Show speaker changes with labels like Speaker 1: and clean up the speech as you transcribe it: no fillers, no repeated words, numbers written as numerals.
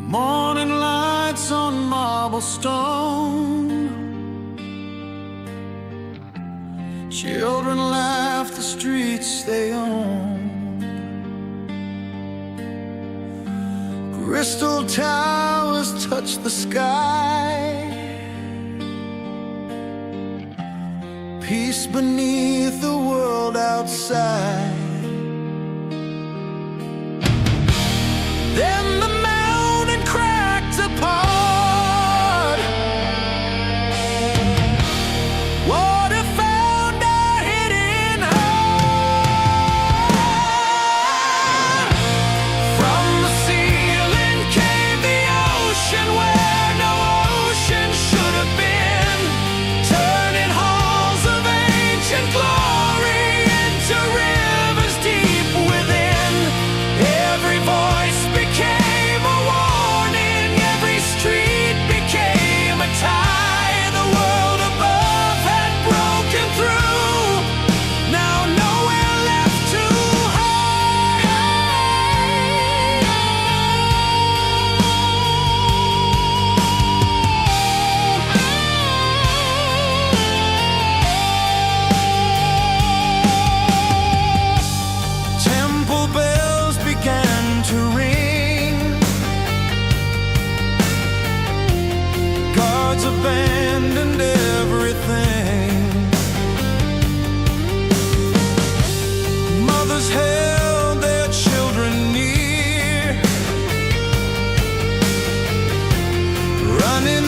Speaker 1: Morning lights on marble stone. Children laugh the streets they own. Crystal towers touch the sky. Peace beneath the world outside. Then the mountain cracked apart. Water found our hidden heart. From the ceiling came the ocean where no ocean should have been, turning halls of ancient glory into rivers deep within. Every voice became a warning, every street became a tie. The world above had broken through, now nowhere left to hide. Temple bells began to ring. Guards abandoned everything. Mothers held their children near, running